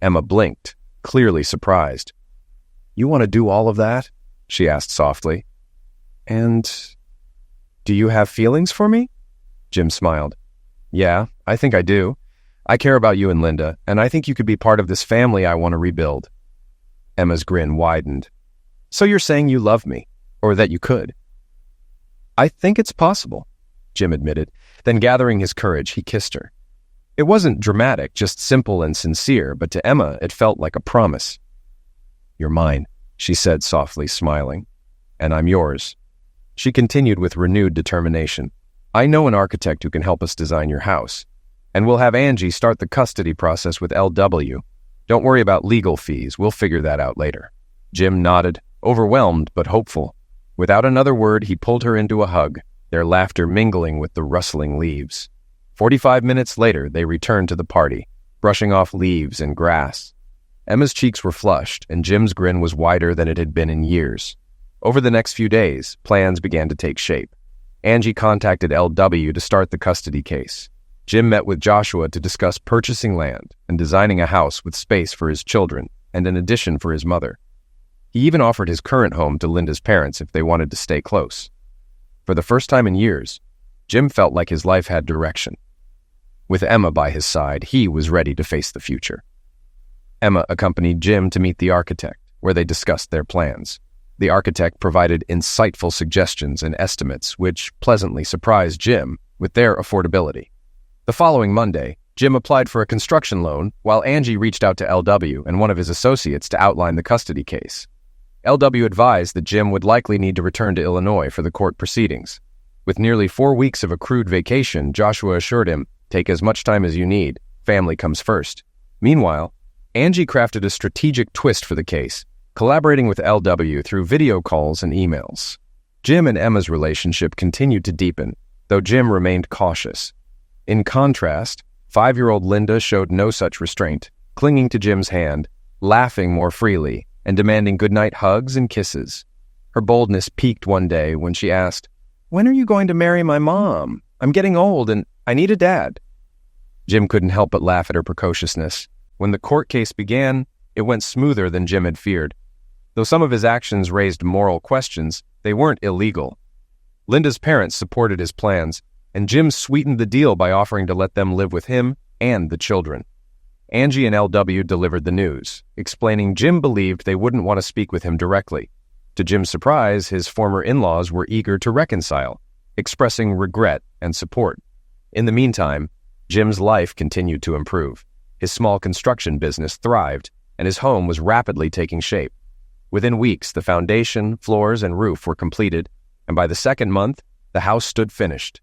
Emma blinked, clearly surprised. "You want to do all of that?" she asked softly. "And do you have feelings for me?" Jim smiled. "Yeah, I think I do. I care about you and Linda, and I think you could be part of this family I want to rebuild." Emma's grin widened. "So you're saying you love me, or that you could?" "I think it's possible," Jim admitted. Then, gathering his courage, he kissed her. It wasn't dramatic, just simple and sincere, but to Emma it felt like a promise. "You're mine," she said softly, smiling. "And I'm yours." She continued with renewed determination. "I know an architect who can help us design your house, and we'll have Angie start the custody process with LW. Don't worry about legal fees, we'll figure that out later." Jim nodded, overwhelmed but hopeful. Without another word, he pulled her into a hug, their laughter mingling with the rustling leaves. 45 minutes later, they returned to the party, brushing off leaves and grass. Emma's cheeks were flushed, and Jim's grin was wider than it had been in years. Over the next few days, plans began to take shape. Angie contacted LW to start the custody case. Jim met with Joshua to discuss purchasing land and designing a house with space for his children and an addition for his mother. He even offered his current home to Linda's parents if they wanted to stay close. For the first time in years, Jim felt like his life had direction. With Emma by his side, he was ready to face the future. Emma accompanied Jim to meet the architect, where they discussed their plans. The architect provided insightful suggestions and estimates, which pleasantly surprised Jim with their affordability. The following Monday, Jim applied for a construction loan, while Angie reached out to LW and one of his associates to outline the custody case. LW advised that Jim would likely need to return to Illinois for the court proceedings. With nearly 4 weeks of accrued vacation, Joshua assured him, "Take as much time as you need. Family comes first." Meanwhile, Angie crafted a strategic twist for the case, collaborating with LW through video calls and emails. Jim and Emma's relationship continued to deepen, though Jim remained cautious. In contrast, 5-year-old Linda showed no such restraint, clinging to Jim's hand, laughing more freely, and demanding goodnight hugs and kisses. Her boldness peaked one day when she asked, "When are you going to marry my mom? I'm getting old and I need a dad." Jim couldn't help but laugh at her precociousness. When the court case began, it went smoother than Jim had feared. Though some of his actions raised moral questions, they weren't illegal. Linda's parents supported his plans, and Jim sweetened the deal by offering to let them live with him and the children. Angie and LW delivered the news, explaining Jim believed they wouldn't want to speak with him directly. To Jim's surprise, his former in-laws were eager to reconcile, expressing regret and support. In the meantime, Jim's life continued to improve. His small construction business thrived, and his home was rapidly taking shape. Within weeks, the foundation, floors, and roof were completed, and by the second month, the house stood finished.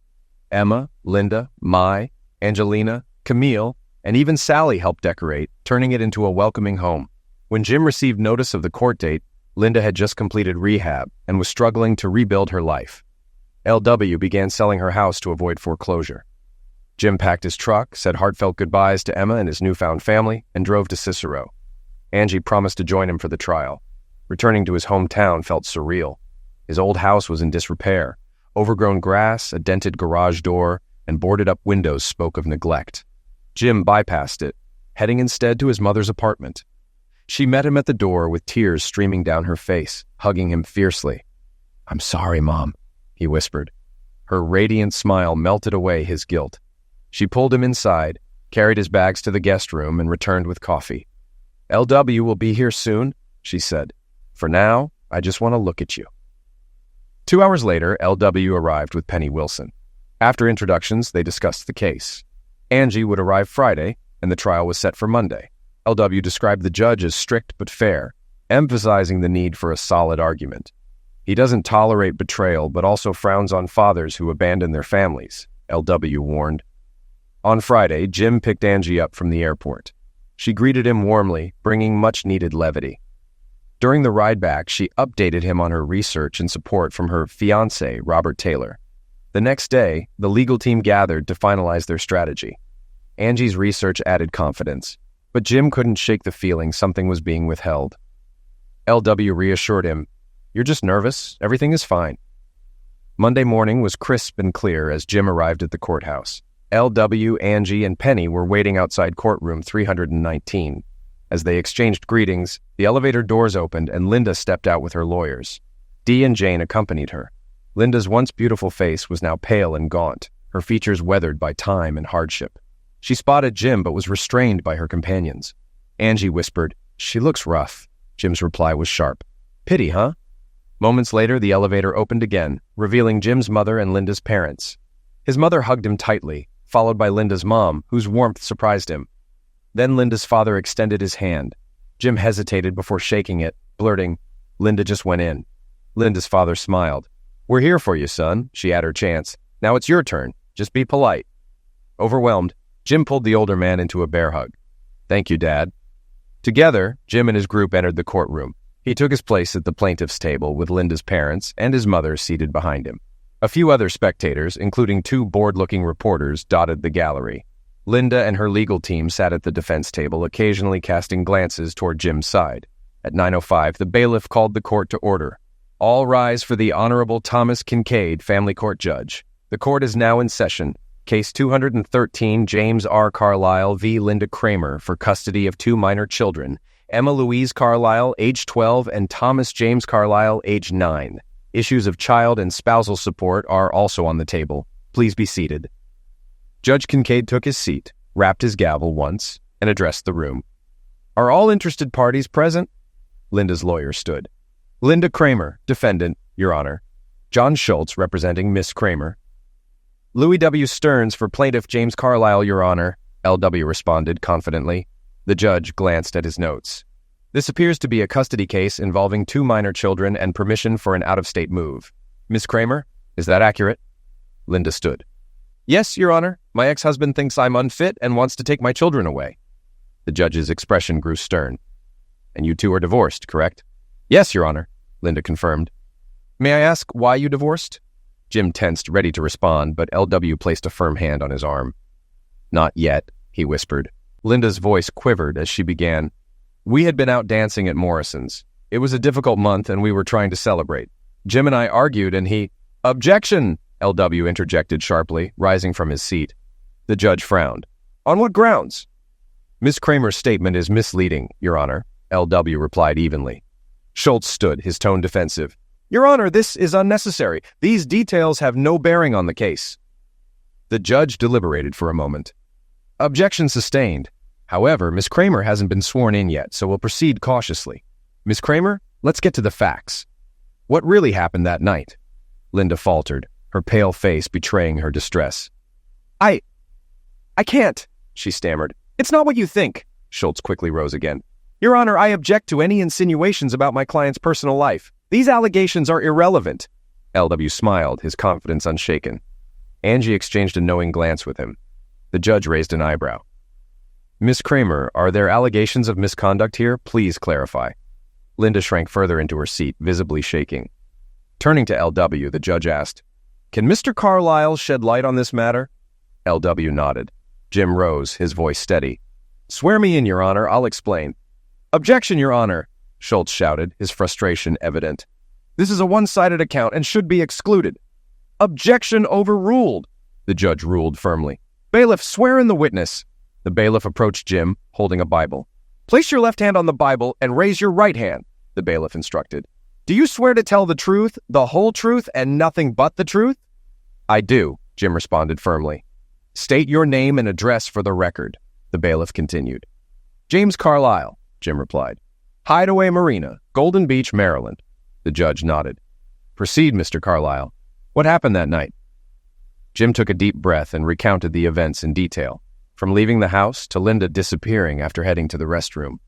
Emma, Linda, Mai, Angelina, Camille, and even Sally helped decorate, turning it into a welcoming home. When Jim received notice of the court date, Linda had just completed rehab and was struggling to rebuild her life. LW began selling her house to avoid foreclosure. Jim packed his truck, said heartfelt goodbyes to Emma and his newfound family, and drove to Cicero. Angie promised to join him for the trial. Returning to his hometown felt surreal. His old house was in disrepair. Overgrown grass, a dented garage door, and boarded-up windows spoke of neglect. Jim bypassed it, heading instead to his mother's apartment. She met him at the door with tears streaming down her face, hugging him fiercely. "I'm sorry, Mom," he whispered. Her radiant smile melted away his guilt. She pulled him inside, carried his bags to the guest room, and returned with coffee. "LW will be here soon," she said. "For now, I just want to look at you." 2 hours later, LW arrived with Penny Wilson. After introductions, they discussed the case. Angie would arrive Friday, and the trial was set for Monday. LW described the judge as strict but fair, emphasizing the need for a solid argument. He doesn't tolerate betrayal, but also frowns on fathers who abandon their families, LW warned. On Friday, Jim picked Angie up from the airport. She greeted him warmly, bringing much-needed levity. During the ride back, she updated him on her research and support from her fiancé, Robert Taylor. The next day, the legal team gathered to finalize their strategy. Angie's research added confidence, but Jim couldn't shake the feeling something was being withheld. LW reassured him, "You're just nervous. Everything is fine." Monday morning was crisp and clear as Jim arrived at the courthouse. LW, Angie, and Penny were waiting outside courtroom 319. As they exchanged greetings, the elevator doors opened and Linda stepped out with her lawyers. Dee and Jane accompanied her. Linda's once beautiful face was now pale and gaunt, her features weathered by time and hardship. She spotted Jim but was restrained by her companions. Angie whispered, "She looks rough." Jim's reply was sharp. "Pity, huh?" Moments later, the elevator opened again, revealing Jim's mother and Linda's parents. His mother hugged him tightly, followed by Linda's mom, whose warmth surprised him. Then Linda's father extended his hand. Jim hesitated before shaking it, blurting, "Linda just went in." Linda's father smiled. "We're here for you, son," she had her chance. "Now it's your turn. Just be polite." Overwhelmed, Jim pulled the older man into a bear hug. "Thank you, Dad." Together, Jim and his group entered the courtroom. He took his place at the plaintiff's table with Linda's parents and his mother seated behind him. A few other spectators, including two bored-looking reporters, dotted the gallery. Linda and her legal team sat at the defense table, occasionally casting glances toward Jim's side. At 9:05, the bailiff called the court to order. "All rise for the Honorable Thomas Kincaid, Family Court Judge. The court is now in session. Case 213, James R. Carlisle v. Linda Kramer for custody of two minor children, Emma Louise Carlisle, age 12, and Thomas James Carlisle, age 9. Issues of child and spousal support are also on the table. Please be seated." Judge Kincaid took his seat, rapped his gavel once, and addressed the room. "Are all interested parties present?" Linda's lawyer stood. "Linda Kramer, defendant, Your Honor. John Schultz, representing Miss Kramer." "Louis W. Stearns for plaintiff James Carlisle, Your Honor," LW responded confidently. The judge glanced at his notes. "This appears to be a custody case involving two minor children and permission for an out-of-state move. Miss Kramer, is that accurate?" Linda stood. "Yes, Your Honor. My ex-husband thinks I'm unfit and wants to take my children away." The judge's expression grew stern. "And you two are divorced, correct?" "Yes, Your Honor," Linda confirmed. "May I ask why you divorced?" Jim tensed, ready to respond, but LW placed a firm hand on his arm. "Not yet," he whispered. Linda's voice quivered as she began. "We had been out dancing at Morrison's. It was a difficult month and we were trying to celebrate. Jim and I argued and he—" "Objection!" LW interjected sharply, rising from his seat. The judge frowned. "On what grounds?" "Miss Kramer's statement is misleading, Your Honor," LW replied evenly. Schultz stood, his tone defensive. "Your Honor, this is unnecessary. These details have no bearing on the case." The judge deliberated for a moment. "Objection sustained. However, Miss Kramer hasn't been sworn in yet, so we'll proceed cautiously. Miss Kramer, let's get to the facts. What really happened that night?" Linda faltered, her pale face betraying her distress. I can't," she stammered. "It's not what you think." Schultz quickly rose again. "Your Honor, I object to any insinuations about my client's personal life. These allegations are irrelevant." LW smiled, his confidence unshaken. Angie exchanged a knowing glance with him. The judge raised an eyebrow. "Miss Kramer, are there allegations of misconduct here? Please clarify." Linda shrank further into her seat, visibly shaking. Turning to LW, the judge asked, "Can Mr. Carlisle shed light on this matter?" LW nodded. Jim rose, his voice steady. "Swear me in, Your Honor, I'll explain." "Objection, Your Honor," Schultz shouted, his frustration evident. "This is a one-sided account and should be excluded." "Objection overruled," the judge ruled firmly. "Bailiff, swear in the witness." The bailiff approached Jim, holding a Bible. "Place your left hand on the Bible and raise your right hand," the bailiff instructed. "Do you swear to tell the truth, the whole truth, and nothing but the truth?" "I do," Jim responded firmly. "State your name and address for the record," the bailiff continued. "James Carlisle," Jim replied. "Hideaway Marina, Golden Beach, Maryland." The judge nodded. "Proceed, Mr. Carlisle. What happened that night?" Jim took a deep breath and recounted the events in detail, from leaving the house to Linda disappearing after heading to the restroom.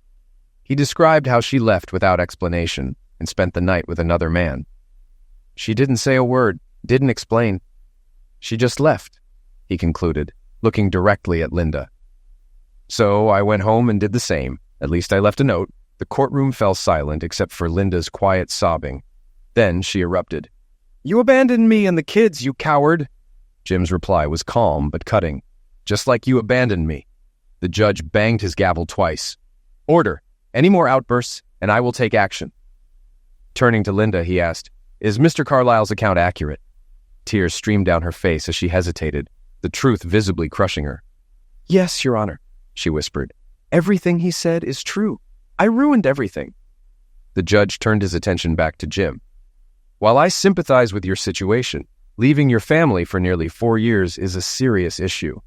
He described how she left without explanation and spent the night with another man. She didn't say a word, didn't explain. She just left, he concluded, looking directly at Linda. So I went home and did the same. At least I left a note. The courtroom fell silent except for Linda's quiet sobbing. Then she erupted. You abandoned me and the kids, you coward! Jim's reply was calm but cutting. Just like you abandoned me. The judge banged his gavel twice. Order. Any more outbursts, and I will take action. Turning to Linda, he asked, Is Mr. Carlyle's account accurate? Tears streamed down her face as she hesitated, the truth visibly crushing her. Yes, Your Honor, she whispered. Everything he said is true. I ruined everything. The judge turned his attention back to Jim. While I sympathize with your situation, leaving your family for nearly 4 years is a serious issue.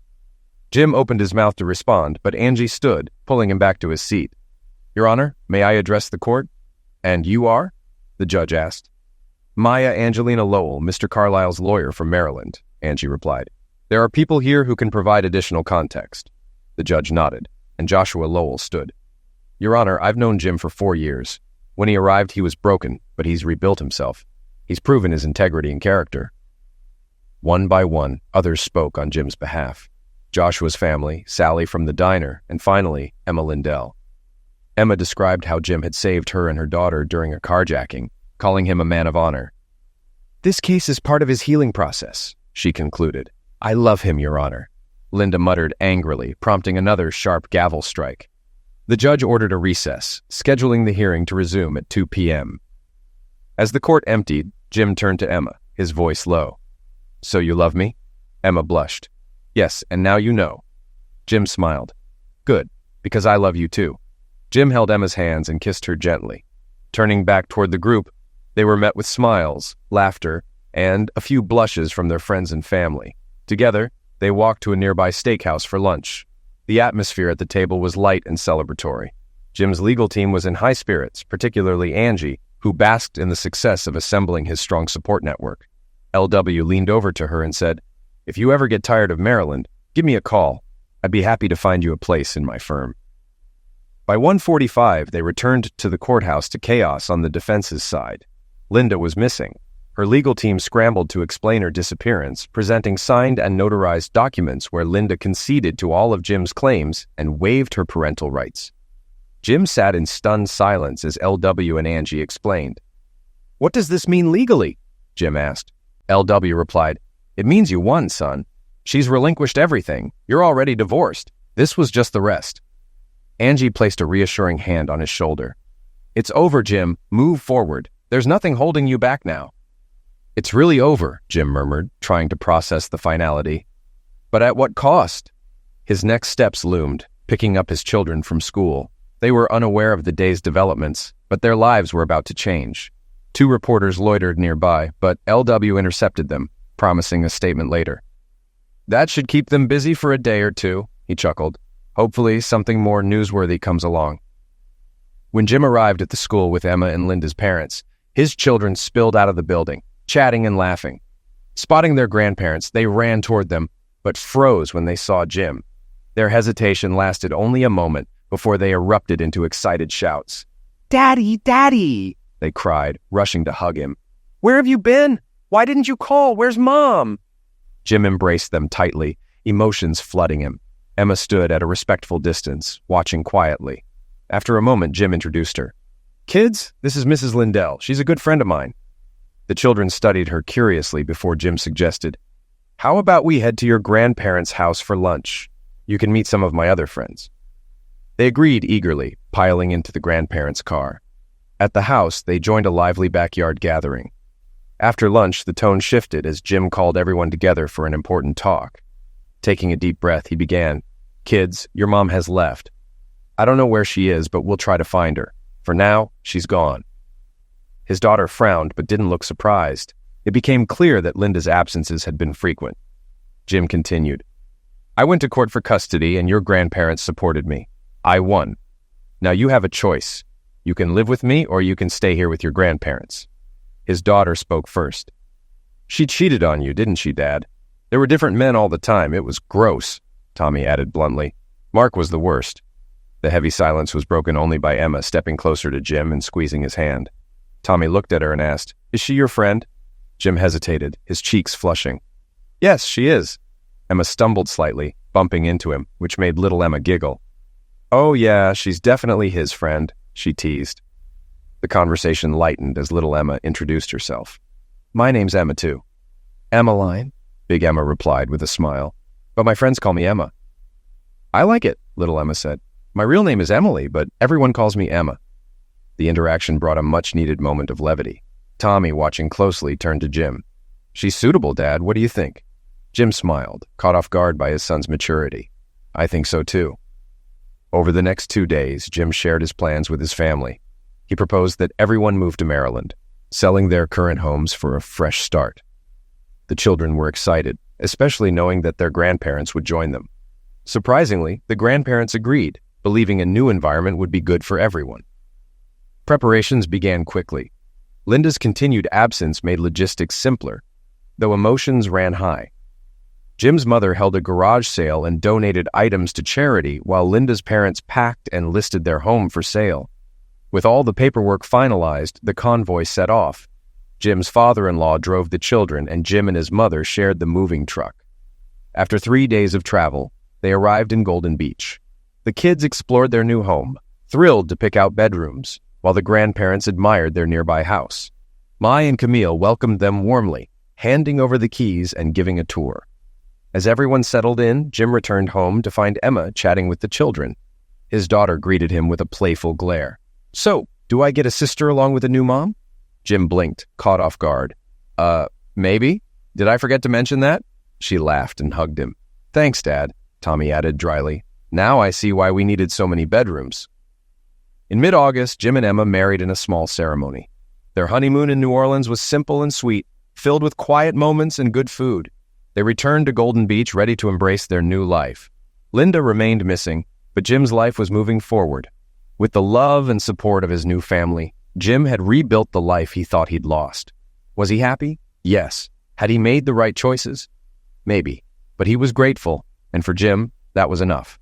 Jim opened his mouth to respond, but Angie stood, pulling him back to his seat. Your Honor, may I address the court? And you are? The judge asked. Maya Angelina Lowell, Mr. Carlyle's lawyer from Maryland, Angie replied. There are people here who can provide additional context. The judge nodded, and Joshua Lowell stood. Your Honor, I've known Jim for 4 years. When he arrived, he was broken, but he's rebuilt himself. He's proven his integrity and character. One by one, others spoke on Jim's behalf. Joshua's family, Sally from the diner, and finally, Emma Lindell. Emma described how Jim had saved her and her daughter during a carjacking, calling him a man of honor. This case is part of his healing process, she concluded. I love him, Your Honor. Linda muttered angrily, prompting another sharp gavel strike. The judge ordered a recess, scheduling the hearing to resume at 2 p.m. As the court emptied, Jim turned to Emma, his voice low. So you love me? Emma blushed. Yes, and now you know. Jim smiled. Good, because I love you too. Jim held Emma's hands and kissed her gently. Turning back toward the group, they were met with smiles, laughter, and a few blushes from their friends and family. Together, they walked to a nearby steakhouse for lunch. The atmosphere at the table was light and celebratory. Jim's legal team was in high spirits, particularly Angie, who basked in the success of assembling his strong support network. LW leaned over to her and said, If you ever get tired of Maryland, give me a call. I'd be happy to find you a place in my firm. By 1:45, they returned to the courthouse to chaos on the defense's side. Linda was missing. Her legal team scrambled to explain her disappearance, presenting signed and notarized documents where Linda conceded to all of Jim's claims and waived her parental rights. Jim sat in stunned silence as LW and Angie explained. What does this mean legally? Jim asked. LW replied, It means you won, son. She's relinquished everything. You're already divorced. This was just the rest. Angie placed a reassuring hand on his shoulder. It's over, Jim. Move forward. There's nothing holding you back now. It's really over, Jim murmured, trying to process the finality. But at what cost? His next steps loomed, picking up his children from school. They were unaware of the day's developments, but their lives were about to change. 2 reporters loitered nearby, but LW intercepted them, promising a statement later. That should keep them busy for a day or two, he chuckled. Hopefully, something more newsworthy comes along. When Jim arrived at the school with Emma and Linda's parents, his children spilled out of the building, chatting and laughing. Spotting their grandparents, they ran toward them, but froze when they saw Jim. Their hesitation lasted only a moment before they erupted into excited shouts. Daddy, Daddy! They cried, rushing to hug him. Where have you been? Why didn't you call? Where's Mom? Jim embraced them tightly, emotions flooding him. Emma stood at a respectful distance, watching quietly. After a moment, Jim introduced her. Kids, this is Mrs. Lindell. She's a good friend of mine. The children studied her curiously before Jim suggested, How about we head to your grandparents' house for lunch? You can meet some of my other friends. They agreed eagerly, piling into the grandparents' car. At the house, they joined a lively backyard gathering. After lunch, the tone shifted as Jim called everyone together for an important talk. Taking a deep breath, he began, Kids, your mom has left. I don't know where she is, but we'll try to find her. For now, she's gone. His daughter frowned, but didn't look surprised. It became clear that Linda's absences had been frequent. Jim continued, I went to court for custody, and your grandparents supported me. I won. Now you have a choice. You can live with me, or you can stay here with your grandparents. His daughter spoke first. She cheated on you, didn't she, Dad? There were different men all the time. It was gross, Tommy added bluntly. Mark was the worst. The heavy silence was broken only by Emma stepping closer to Jim and squeezing his hand. Tommy looked at her and asked, Is she your friend? Jim hesitated, his cheeks flushing. Yes, she is. Emma stumbled slightly, bumping into him, which made little Emma giggle. Oh yeah, she's definitely his friend, she teased. The conversation lightened as little Emma introduced herself. My name's Emma too. Emmeline, Big Emma replied with a smile. But my friends call me Emma. I like it, little Emma said. My real name is Emily, but everyone calls me Emma. The interaction brought a much-needed moment of levity. Tommy, watching closely, turned to Jim. She's suitable, Dad. What do you think? Jim smiled, caught off guard by his son's maturity. I think so too. Over the next 2 days, Jim shared his plans with his family. He proposed that everyone move to Maryland, selling their current homes for a fresh start. The children were excited, especially knowing that their grandparents would join them. Surprisingly, the grandparents agreed, believing a new environment would be good for everyone. Preparations began quickly. Linda's continued absence made logistics simpler, though emotions ran high. Jim's mother held a garage sale and donated items to charity while Linda's parents packed and listed their home for sale. With all the paperwork finalized, the convoy set off. Jim's father-in-law drove the children and Jim and his mother shared the moving truck. After 3 days of travel, they arrived in Golden Beach. The kids explored their new home, thrilled to pick out bedrooms, while the grandparents admired their nearby house. Mai and Camille welcomed them warmly, handing over the keys and giving a tour. As everyone settled in, Jim returned home to find Emma chatting with the children. His daughter greeted him with a playful glare. So, do I get a sister along with a new mom? Jim blinked, caught off guard. Maybe? Did I forget to mention that? She laughed and hugged him. Thanks, Dad, Tommy added dryly. Now I see why we needed so many bedrooms. In mid-August, Jim and Emma married in a small ceremony. Their honeymoon in New Orleans was simple and sweet, filled with quiet moments and good food. They returned to Golden Beach ready to embrace their new life. Linda remained missing, but Jim's life was moving forward. With the love and support of his new family, Jim had rebuilt the life he thought he'd lost. Was he happy? Yes. Had he made the right choices? Maybe. But he was grateful, and for Jim, that was enough.